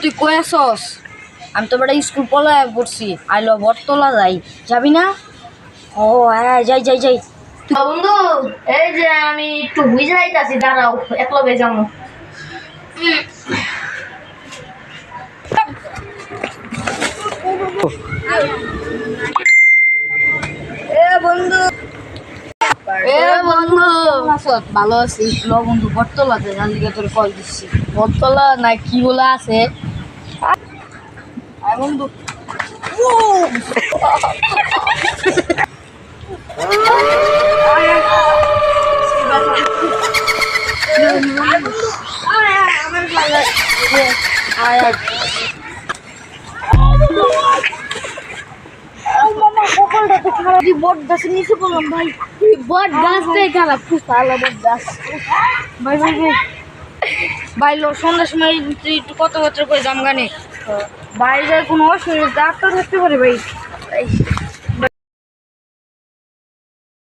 তুই কই আসস? আমি তো বেটা স্কুল পলায় পড়ছি, আইলো বটতলা যাই, যাবি না? ও হ্যাঁ, যাই যাই যাই। বন্ধু, এই যে আমি একটু বুঝে যাইতাছি, দাঁড়াও একলগে যাবো। এ বন্ধু, ভালো আছি। লো বন্ধু বটতলা যাই, জান দিকে তোর কল দিচ্ছি। বটতলা না কি বলে আছে? আয় বন্ধু। বট গাছের নিচে পড়লাম ভাই। বট গাছটাই খারাপ, খুব ভালো বট গাছ। ভাই ভাই ভাই ভাই লো সন্ধ্যার সময় তুই একটু কত বছর করে জাম গানে বাইরে যায় কোনো অসুবিধা ডাক্তার থাকতে পারে ভাই।